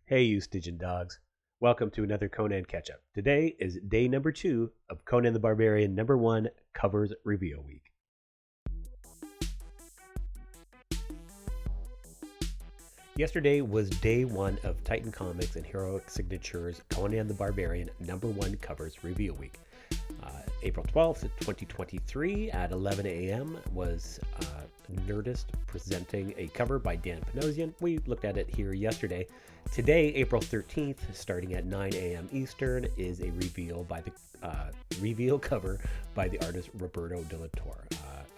Hey, you Stygian dogs. Welcome to another Conan Catch Up. Today is day number 2 of Conan the Barbarian number 1 Covers Reveal Week. Yesterday was day 1 of Titan Comics and Heroic Signatures Conan the Barbarian number 1 Covers Reveal Week. April 12th, 2023 at 11 a.m. was Nerdist presenting a cover by Dan Panosian. We looked at it here yesterday. Today, April 13th, starting at 9 a.m. Eastern, is a reveal cover by the artist Roberto De La Torre.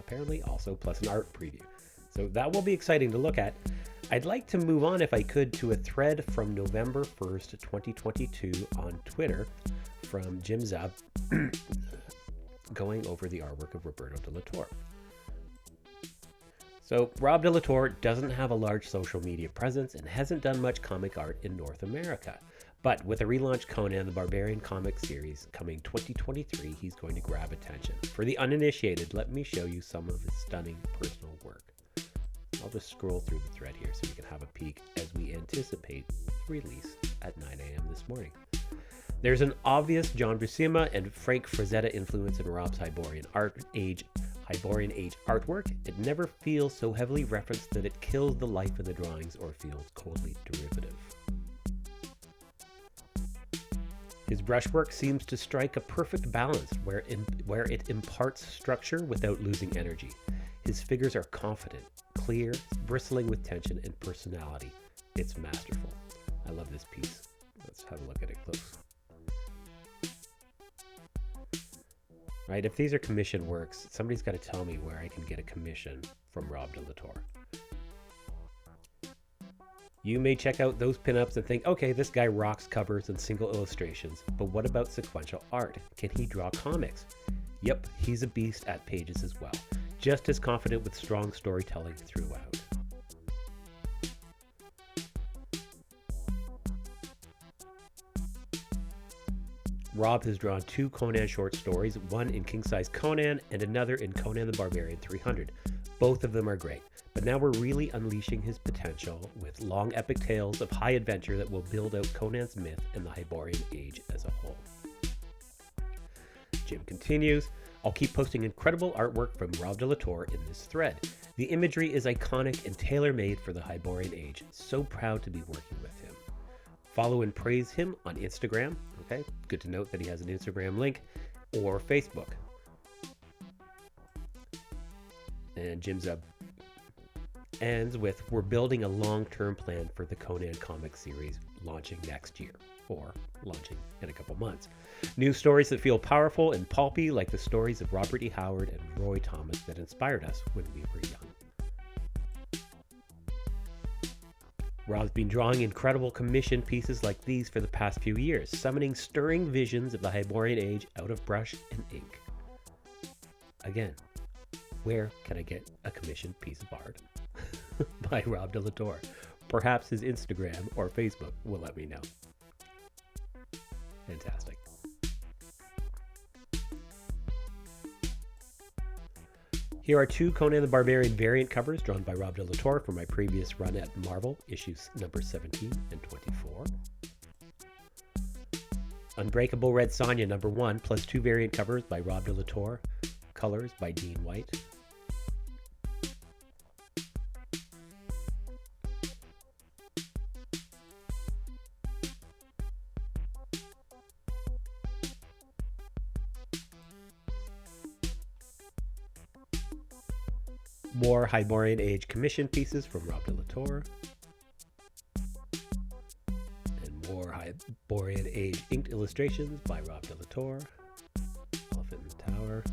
Apparently also plus an art preview. So that will be exciting to look at. I'd like to move on, if I could, to a thread from November 1st, 2022 on Twitter from Jim Zub going over the artwork of Roberto De La Torre. So Rob De La Torre doesn't have a large social media presence and hasn't done much comic art in North America. But with a relaunched Conan the Barbarian comic series coming 2023, he's going to grab attention. For the uninitiated, let me show you some of his stunning personal work. I'll just scroll through the thread here so you can have a peek as we anticipate the release at 9 a.m. this morning. There's an obvious John Buscema and Frank Frazetta influence in Rob's Hyborian Age artwork. It never feels so heavily referenced that it kills the life in the drawings or feels coldly derivative. His brushwork seems to strike a perfect balance where it imparts structure without losing energy. His figures are confident, clear, bristling with tension and personality. It's masterful. I love this piece. Let's have a look at it close. Right, if these are commission works, somebody's got to tell me where I can get a commission from Rob De La Torre. You may check out those pinups and think, okay, this guy rocks covers and single illustrations, but what about sequential art? Can he draw comics? Yep, he's a beast at pages as well. Just as confident with strong storytelling throughout. Rob has drawn 2 Conan short stories, one in King Size Conan and another in Conan the Barbarian 300. Both of them are great, but now we're really unleashing his potential with long epic tales of high adventure that will build out Conan's myth and the Hyborian Age as a whole. Jim continues, I'll keep posting incredible artwork from Rob De La Torre in this thread. The imagery is iconic and tailor-made for the Hyborian Age. So proud to be working with him. Follow and praise him on Instagram. Okay, good to note that he has an Instagram link, or Facebook. And Jim Zub ends with, we're building a long-term plan for the Conan comic series launching next year, or launching in a couple months. New stories that feel powerful and pulpy like the stories of Robert E. Howard and Roy Thomas that inspired us when we were young. Rob's been drawing incredible commission pieces like these for the past few years, summoning stirring visions of the Hyborian Age out of brush and ink. Again, where can I get a commissioned piece of art by Rob De La Torre? Perhaps his Instagram or Facebook will let me know. Fantastic. Here are 2 Conan the Barbarian variant covers drawn by Rob De La Torre from my previous run at Marvel, issues number 17 and 24. Unbreakable Red Sonja number 1, plus 2 variant covers by Rob De La Torre, colors by Dean White. More Hyborian Age commission pieces from Rob De La Torre. And more Hyborian Age inked illustrations by Rob De La Torre. Elephant in the Tower.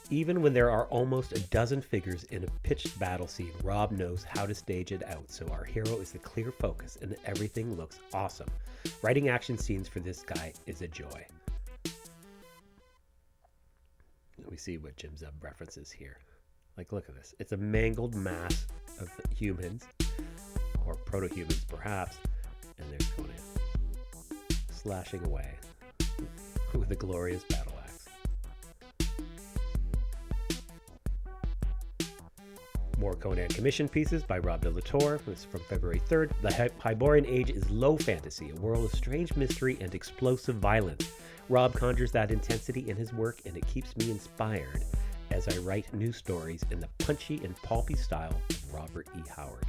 Even when there are almost a dozen figures in a pitched battle scene, Rob knows how to stage it out, so our hero is the clear focus and everything looks awesome. Writing action scenes for this guy is a joy. We see what Jim Zub references here. Like, look at this. It's a mangled mass of humans, or proto-humans perhaps, and there's Conan slashing away with a glorious battle axe. More Conan commission pieces by Rob De La Torre. This is from February 3rd. The Hyborian Age is low fantasy, a world of strange mystery and explosive violence. Rob conjures that intensity in his work, and it keeps me inspired as I write new stories in the punchy and pulpy style of Robert E. Howard.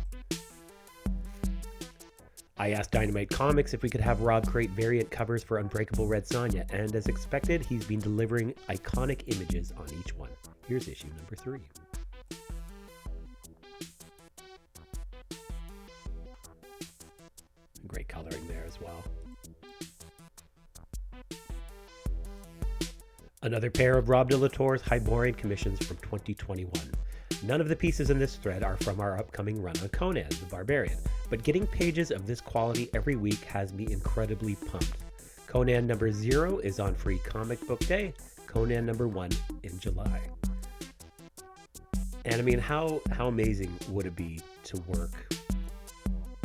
I asked Dynamite Comics if we could have Rob create variant covers for Unbreakable Red Sonja, and as expected, he's been delivering iconic images on each one. Here's issue number 3. Great coloring there as well. Another pair of Rob De La Torre's Hyborian commissions from 2021. None of the pieces in this thread are from our upcoming run on Conan the Barbarian, but getting pages of this quality every week has me incredibly pumped. Conan number 0 is on Free Comic Book Day, Conan number 1 in July. And I mean, how amazing would it be to work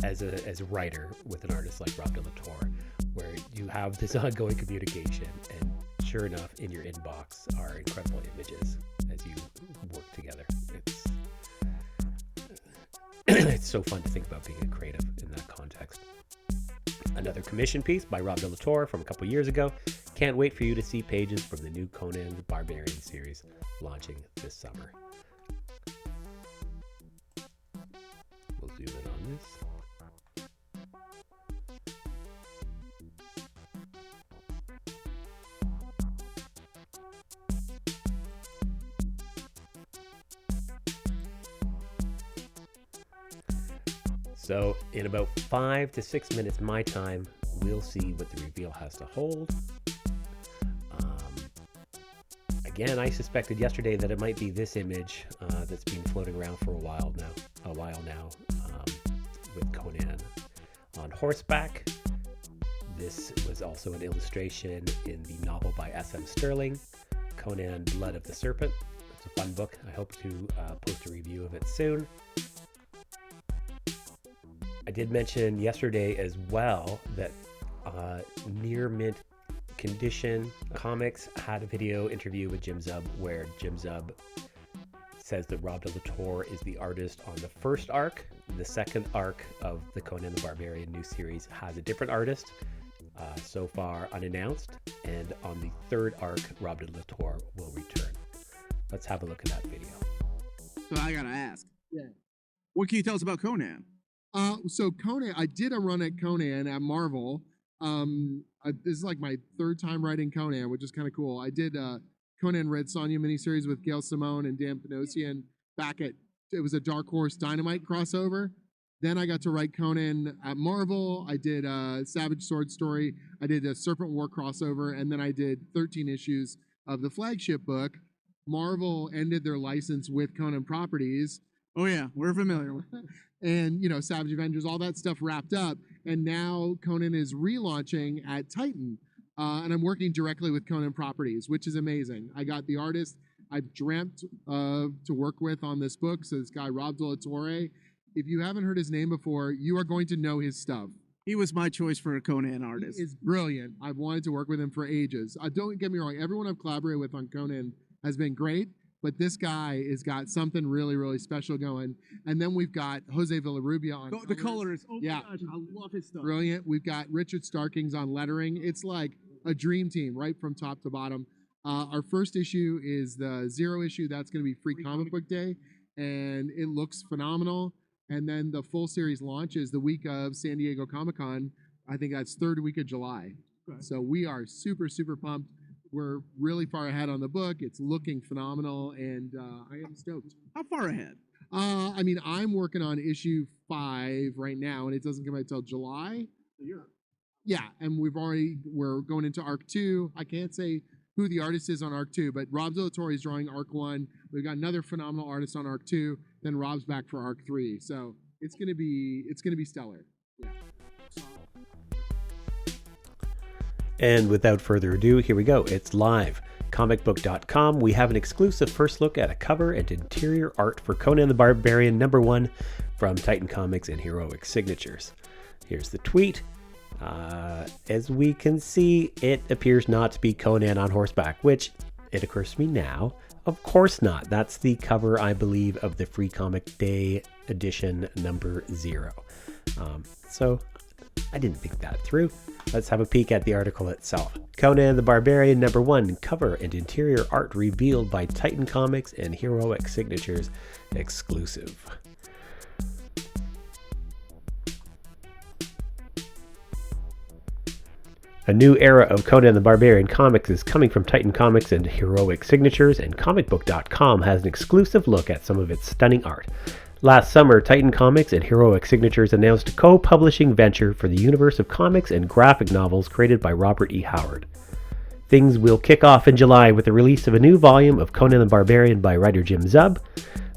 as a writer with an artist like Rob De La Torre, where you have this ongoing communication, and sure enough, in your inbox are incredible images as you work together. It's so fun to think about being a creative in that context. Another commission piece by Rob De La Torre from a couple years ago. Can't wait for you to see pages from the new Conan the Barbarian series launching this summer. We'll zoom in on this. So in about 5 to 6 minutes my time, we'll see what the reveal has to hold. Again, I suspected yesterday that it might be this image that's been floating around for a while now, with Conan on horseback. This was also an illustration in the novel by S.M. Sterling, Conan Blood of the Serpent. It's a fun book. I hope to post a review of it soon. I did mention yesterday as well that Near Mint Condition Comics had a video interview with Jim Zub, where Jim Zub says that Rob De La Torre is the artist on the first arc. The second arc of the Conan the Barbarian new series has a different artist, so far unannounced, and on the third arc, Rob De La Torre will return. Let's have a look at that video. So I gotta ask, what can you tell us about Conan? So Conan, I did a run at Conan at Marvel. This is like my third time writing Conan, which is kind of cool. I did Conan Red Sonja miniseries with Gail Simone and Dan Panosian it was a Dark Horse Dynamite crossover. Then I got to write Conan at Marvel. I did a Savage Sword story. I did a Serpent War crossover, and then I did 13 issues of the flagship book. Marvel ended their license with Conan Properties. Oh yeah, we're familiar with that. And, Savage Avengers, all that stuff wrapped up. And now Conan is relaunching at Titan. And I'm working directly with Conan Properties, which is amazing. I got the artist I've dreamt to work with on this book. So this guy, Rob De La Torre. If you haven't heard his name before, you are going to know his stuff. He was my choice for a Conan artist. He is brilliant. I've wanted to work with him for ages. Don't get me wrong. Everyone I've collaborated with on Conan has been great. But this guy has got something really, really special going. And then we've got Jose Villarrubia on the colors. Oh yeah. My gosh, I love his stuff. Brilliant. We've got Richard Starkings on lettering. It's like a dream team right from top to bottom. Our first issue is the 0 issue. That's going to be Free Comic Book Day. And it looks phenomenal. And then the full series launch is the week of San Diego Comic-Con. I think that's third week of July. Okay. So we are super, super pumped. We're really far ahead on the book. It's looking phenomenal, and I am stoked. How far ahead? I'm working on issue 5 right now, and it doesn't come out until July. Yeah, and we're going into arc 2. I can't say who the artist is on arc 2, but Rob De La Torre is drawing arc 1. We've got another phenomenal artist on arc 2. Then Rob's back for arc 3. So it's gonna be stellar. Yeah. And without further ado, here we go. It's live. Comicbook.com. We have an exclusive first look at a cover and interior art for Conan the Barbarian #1 from Titan Comics and Heroic Signatures. Here's the tweet. As we can see, it appears not to be Conan on horseback, which it occurs to me now. Of course not. That's the cover, I believe, of the Free Comic Day edition number 0. So I didn't think that through. Let's have a peek at the article itself. Conan the Barbarian number 1, cover and interior art revealed by Titan Comics and Heroic Signatures exclusive. A new era of Conan the Barbarian comics is coming from Titan Comics and Heroic Signatures, and comicbook.com has an exclusive look at some of its stunning art. Last summer, Titan Comics and Heroic Signatures announced a co-publishing venture for the universe of comics and graphic novels created by Robert E. Howard. Things will kick off in July with the release of a new volume of Conan the Barbarian by writer Jim Zub,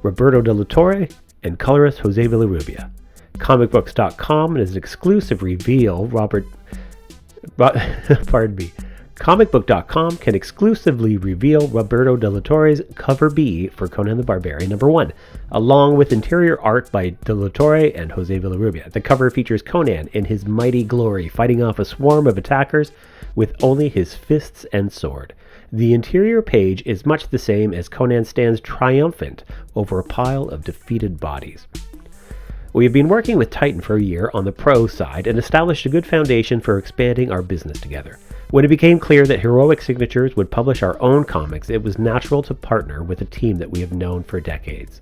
Roberto De La Torre, and colorist Jose Villarrubia. Comicbooks.com is an exclusive reveal Comicbook.com can exclusively reveal Roberto De La Torre's cover B for Conan the Barbarian number 1, along with interior art by De La Torre and Jose Villarrubia. The cover features Conan in his mighty glory, fighting off a swarm of attackers with only his fists and sword. The interior page is much the same as Conan stands triumphant over a pile of defeated bodies. We have been working with Titan for a year on the pro side and established a good foundation for expanding our business together. When it became clear that Heroic Signatures would publish our own comics, it was natural to partner with a team that we have known for decades.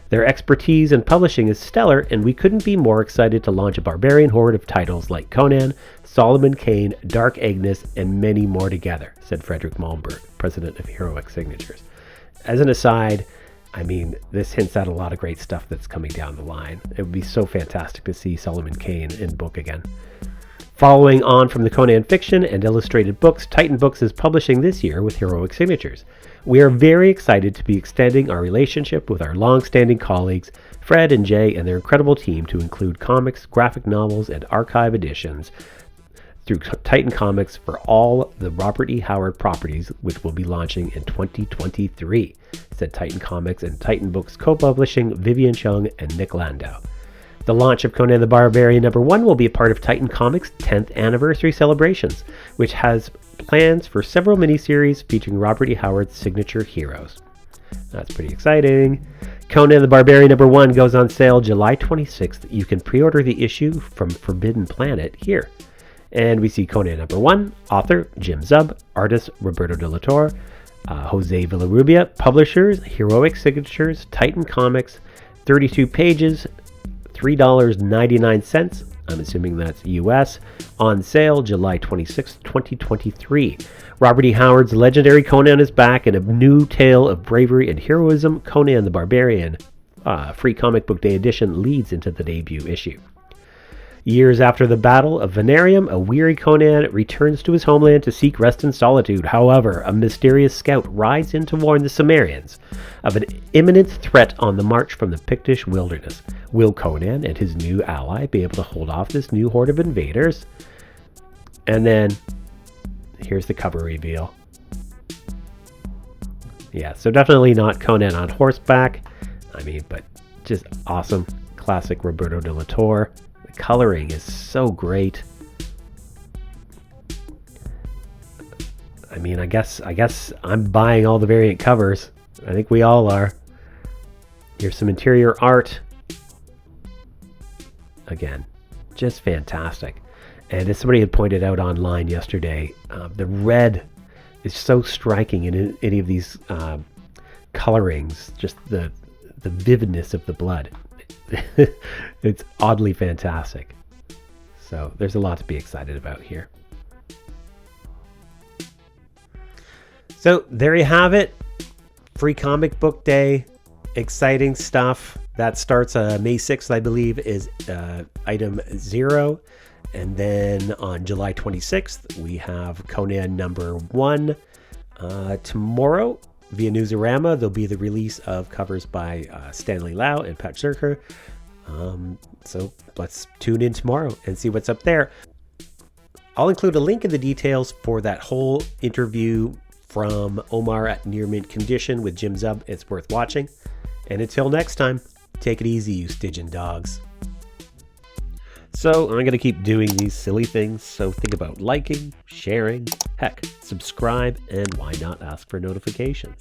Their expertise in publishing is stellar, and we couldn't be more excited to launch a barbarian horde of titles like Conan, Solomon Kane, Dark Agnes, and many more together, said Frederick Malmberg, president of Heroic Signatures. As an aside, I mean, this hints at a lot of great stuff that's coming down the line. It would be so fantastic to see Solomon Kane in book again. Following on from the Conan fiction and illustrated books, Titan Books is publishing this year with Heroic Signatures. We are very excited to be extending our relationship with our long-standing colleagues, Fred and Jay, and their incredible team to include comics, graphic novels, and archive editions through Titan Comics for all the Robert E. Howard properties, which will be launching in 2023, said Titan Comics and Titan Books co-publishing Vivian Chung and Nick Landau. The launch of Conan the Barbarian number 1 will be a part of Titan Comics' 10th anniversary celebrations, which has plans for several miniseries featuring Robert E. Howard's signature heroes. That's pretty exciting. Conan the Barbarian number 1 goes on sale July 26th. You can pre-order the issue from Forbidden Planet here. And we see Conan number 1, author Jim Zub, artist Roberto De La Torre, Jose Villarrubia, publishers Heroic Signatures, Titan Comics, 32 pages, $3.99. I'm assuming that's US. On sale July 26, 2023. Robert E. Howard's legendary Conan is back in a new tale of bravery and heroism. Conan the Barbarian, Free Comic Book Day edition, leads into the debut issue. Years after the Battle of Venarium, a weary Conan returns to his homeland to seek rest and solitude. However, a mysterious scout rides in to warn the Cimmerians of an imminent threat on the march from the Pictish wilderness. Will Conan and his new ally be able to hold off this new horde of invaders? And then, here's the cover reveal. Yeah, so definitely not Conan on horseback. I mean, but just awesome. Classic Roberto De La Torre. Coloring is so great. I mean, I guess I'm buying all the variant covers. I think we all are. Here's some interior art. Again, just fantastic. And as somebody had pointed out online yesterday, the red is so striking in any of these colorings. Just the vividness of the blood. It's oddly fantastic. So there's a lot to be excited about here. So there you have it. Free Comic Book Day. Exciting stuff. That starts May 6th, I believe, is item 0. And then on July 26th, we have Conan number 1. Tomorrow, via Newsarama, there'll be the release of covers by Stanley Lau and Pat Zerker. So let's tune in tomorrow and see what's up there. I'll include a link in the details for that whole interview from Omar at Near Mint Condition with Jim Zub. It's worth watching. And until next time, take it easy, you Stygian dogs. So I'm going to keep doing these silly things, so think about liking, sharing, heck, subscribe, and why not ask for notifications.